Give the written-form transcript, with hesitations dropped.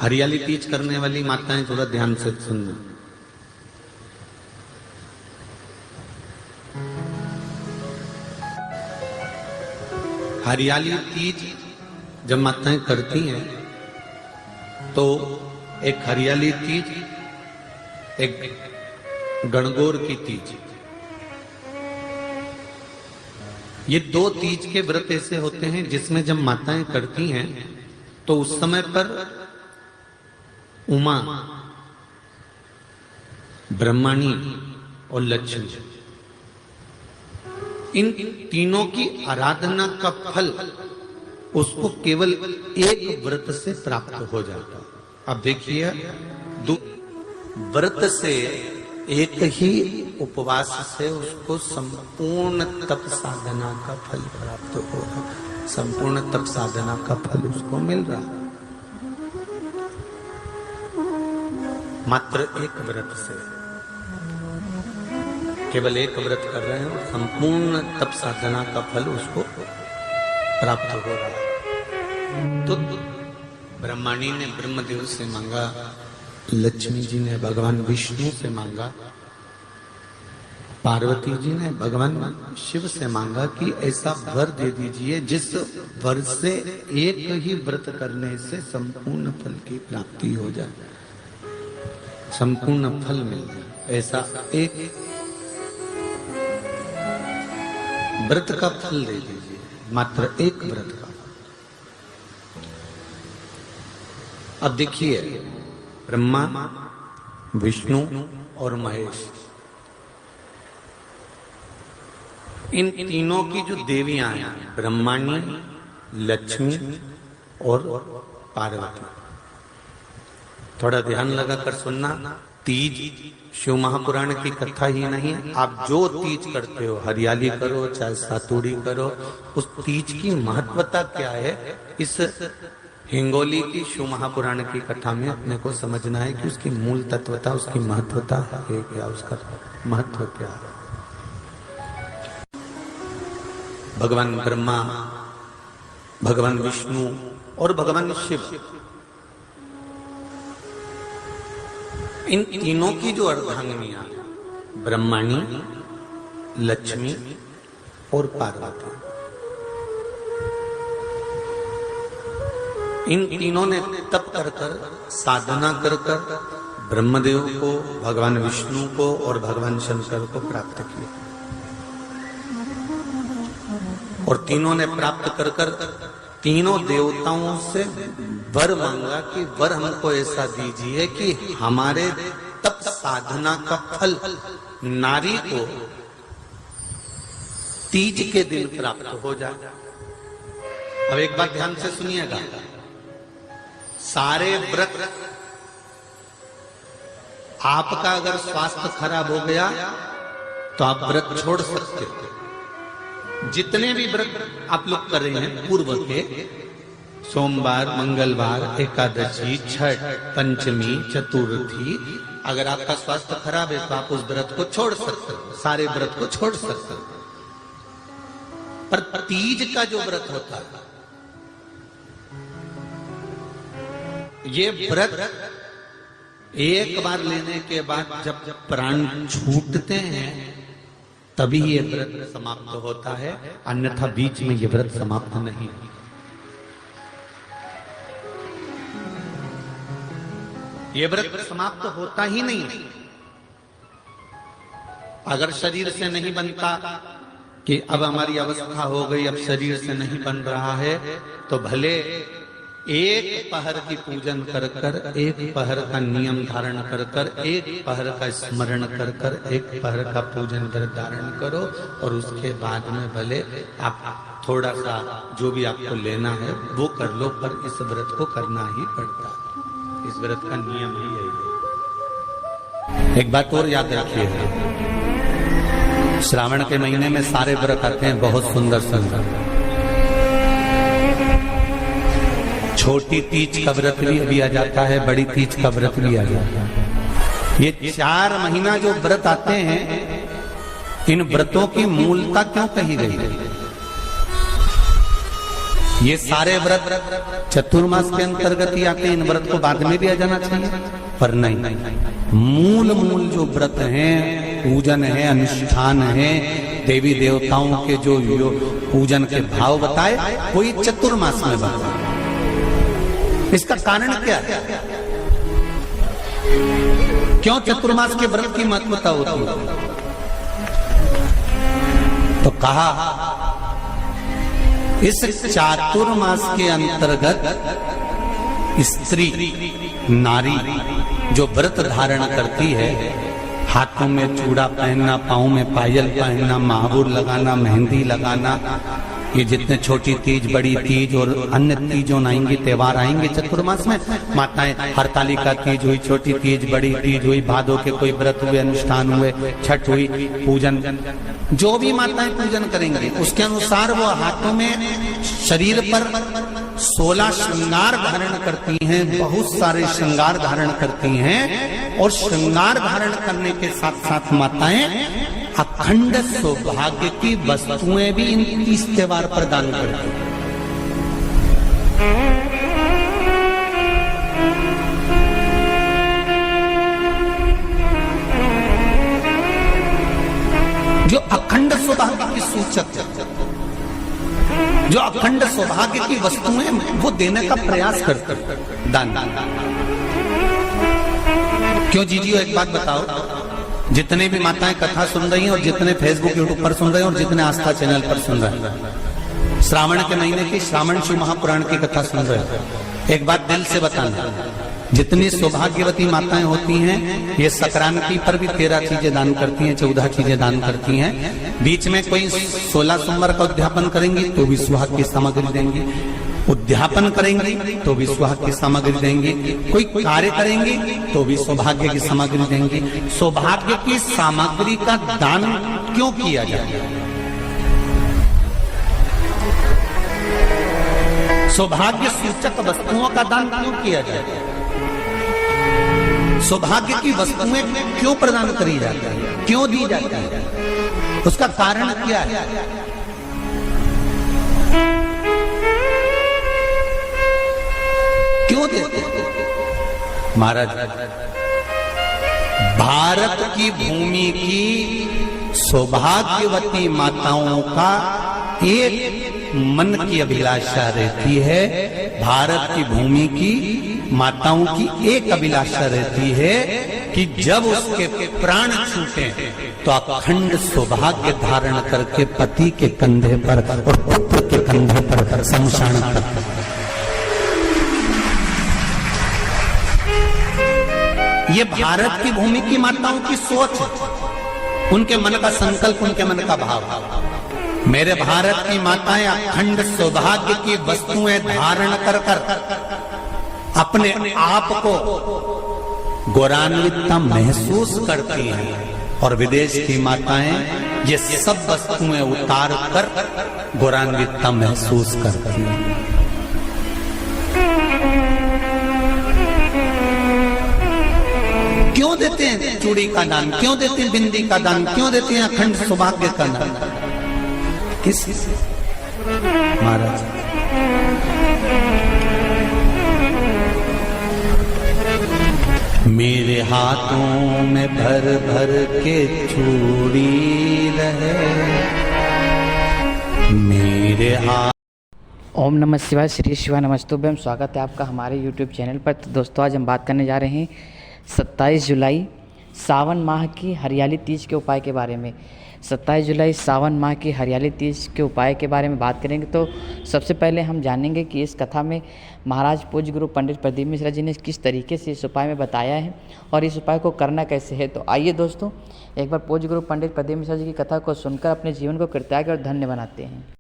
हरियाली तीज करने वाली माताएं थोड़ा ध्यान से सुनना। हरियाली तीज जब माताएं करती हैं तो एक हरियाली तीज, एक गणगौर की तीज, ये दो तीज के व्रत ऐसे होते हैं जिसमें जब माताएं करती हैं तो उस समय पर उमा, ब्रह्माणी और लक्ष्मी, इन तीनों की आराधना का फल उसको केवल एक व्रत से प्राप्त हो जाता। अब देखिए, व्रत से एक ही उपवास से उसको संपूर्ण तप साधना का फल प्राप्त हो रहा, संपूर्ण तप साधना का फल उसको मिल रहा। मात्र एक व्रत से, केवल एक व्रत कर रहे हैं, संपूर्ण तप साधना का फल उसको प्राप्त हो रहा है। तो ब्रह्माणी ने ब्रह्मदेव से मांगा, लक्ष्मी जी ने भगवान विष्णु से मांगा, पार्वती जी ने भगवान शिव से मांगा कि ऐसा वर दे दीजिए जिस वर से एक ही व्रत करने से संपूर्ण फल की प्राप्ति हो जाए, संपूर्ण फल मिल जाए। ऐसा एक व्रत का फल दे दीजिए, मात्र एक व्रत का। अब देखिए, ब्रह्मा, विष्णु और महेश, इन तीनों की जो देवियां हैं, ब्रह्माणी, लक्ष्मी और पार्वती, थोड़ा ध्यान लगाकर सुनना। तीज शिव महापुराण की कथा ही नहीं है, आप जो तीज करते हो, हरियाली करो चाहे सातुड़ी करो, उस तीज की महत्वता क्या है, इस हिंगोली की शिव महापुराण की कथा में अपने को समझना है कि उसकी मूल तत्वता, उसकी महत्वता है क्या, उसका महत्व क्या है। भगवान ब्रह्मा, भगवान विष्णु और भगवान शिव, इन तीनों की जो अर्धांगिनियां, ब्रह्माणी, लक्ष्मी और पार्वती, इन तीनों ने तप कर कर, साधना कर कर ब्रह्मदेव को, भगवान विष्णु को और भगवान शंकर को प्राप्त किया। और तीनों ने प्राप्त कर कर तीनों देवताओं से वर मांगा कि वर हमको ऐसा दीजिए कि हमारे तप साधना का फल नारी को तीज के दिन प्राप्त हो जाए। अब एक बात ध्यान से सुनिएगा, सारे व्रत, आपका अगर स्वास्थ्य खराब हो गया तो आप व्रत छोड़ सकते हो। जितने भी व्रत आप लोग कर रहे हैं पूर्व के, सोमवार, मंगलवार, एकादशी, छठ, पंचमी, चतुर्थी, अगर आपका स्वास्थ्य खराब है तो आप उस व्रत को छोड़ सकते हो, सारे व्रत को छोड़ सकते हो। पर तीज का जो व्रत होता है, ये व्रत एक बार लेने के बाद जब प्राण छूटते हैं तभी ये व्रत समाप्त होता है, अन्यथा बीच में ये व्रत समाप्त नहीं। ये व्रत समाप्त होता ही नहीं। अगर शरीर से नहीं बनता कि अब हमारी अवस्था हो गई, अब शरीर से नहीं बन रहा है, तो भले एक पहर की पूजन कर कर, एक पहर का नियम धारण कर कर, एक पहर का स्मरण कर कर, एक पहर का पूजन व्रत धारण करो, और उसके बाद में भले आप थोड़ा सा जो भी आपको लेना है वो कर लो, पर इस व्रत को करना ही पड़ता है। इस व्रत का नियम ही यही है। एक बात और याद रखिएगा, श्रावण के महीने में सारे व्रत आते हैं, बहुत सुंदर सुंदर। छोटी तीज का व्रत भी आ जाता है, बड़ी तीज का व्रत भी आ जाता है। ये 4 महीना जो व्रत आते हैं, इन व्रतों की मूलता क्यों कही गई है? ये सारे व्रत चतुर्मास के अंतर्गत ही आते हैं, इन व्रत को बाद में भी आ जाना चाहिए, पर नहीं, मूल जो व्रत हैं, पूजन है, अनुष्ठान है, देवी देवताओं के जो पूजन के भाव बताए, वही चतुर्मास में बताए। इसका कारण क्या है? क्यों चतुर्मास के व्रत की महत्वता होती है? तो कहा इस चातुर्मास के अंतर्गत स्त्री नारी जो व्रत धारण करती है, हाथों में चूड़ा पहनना, पाँव में पायल पहनना, महावुर लगाना, मेहंदी लगाना, ये जितने छोटी तीज, बड़ी तीज और अन्य तीजों आएंगी, त्योहार आएंगे चतुर्मास में, माताएं हरतालिका तीज हुई, छोटी तीज, बड़ी तीज हुई, भादों के कोई व्रत हुए, अनुष्ठान हुए, छठ हुई, पूजन, जो भी माताएं पूजन करेंगी उसके अनुसार वो हाथों में, शरीर पर 16 श्रृंगार धारण करती हैं, बहुत सारे श्रृंगार धारण करती हैं, और श्रृंगार धारण करने के साथ साथ माताएं अखंड सौभाग्य की वस्तुएं भी इन 30 त्योहार पर दान करती हैं। जो अखंड सौभाग्य की सूचक है, जो अखंड सौभाग्य की वस्तुएं वो देने का प्रयास करते हैं, दान। क्यों जीजी एक बात बताओ, जितने भी माताएं कथा सुन रही हैं और जितने फेसबुक यूट्यूब पर सुन रहे हैं और जितने आस्था चैनल पर सुन रहे हैं, श्रावण के महीने की श्रावण शिव महापुराण की कथा सुन रहे हैं, एक बात दिल से बताना, जितनी सौभाग्यवती माताएं होती हैं, ये संक्रांति पर भी 13 चीजें दान करती हैं, 14 चीजें दान करती हैं। बीच में कोई 16 सोमवार का उद्यापन करेंगी तो भी सुहाग की सामग्री देंगी, उद्यापन करेंगी तो भी सुहाग की सामग्री देंगी, कोई कार्य करेंगी तो भी सौभाग्य की सामग्री देंगी। सौभाग्य की सामग्री का दान क्यों किया जाए? सौभाग्य सूचक वस्तुओं का दान क्यों किया जाए? सौभाग्य की वस्तुएं क्यों प्रदान करी जाती है, क्यों दी जाती है? उसका कारण क्या है? क्यों देते हैं? महाराज, भारत की भूमि की सौभाग्यवती माताओं का एक मन की अभिलाषा रहती है, भारत की भूमि की माताओं की एक अभिलाषा रहती है कि जब उसके प्राण छूटे तो अखंड सौभाग्य धारण करके पति के कंधे पर और पुत्र के कंधे पर शमशान करते। ये भारत की भूमि की माताओं की सोच है, उनके मन का संकल्प, उनके मन का भाव। मेरे भारत की माताएं अखंड सौभाग्य की वस्तुएं धारण कर अपने आप को गौरवान्वित महसूस करती हैं, और विदेश की माताएं ये सब वस्तुएं उतार कर गौरवान्वित महसूस करती हैं। क्यों देते हैं चूड़ी का दान, क्यों देते हैं बिंदी का दान, क्यों देते हैं अखंड सौभाग्य का दान? किस महाराज? मेरे हाथों में भर भर के चूड़ी रहे, मेरे हाथ। ओम नमः शिवाय, श्री शिवाय नमस्तुभ्यम। स्वागत है आपका हमारे YouTube चैनल पर। तो दोस्तों, आज हम बात करने जा रहे हैं 27 जुलाई सावन माह की हरियाली तीज के उपाय के बारे में। 27 जुलाई सावन माह की हरियाली तीज के उपाय के बारे में बात करेंगे। तो सबसे पहले हम जानेंगे कि इस कथा में महाराज पूज्य गुरु पंडित प्रदीप मिश्रा जी ने किस तरीके से इस उपाय में बताया है और इस उपाय को करना कैसे है। तो आइए दोस्तों, एक बार पूज्य गुरु पंडित प्रदीप मिश्रा जी की कथा को सुनकर अपने जीवन को कृतज्ञ और धन्य बनाते हैं।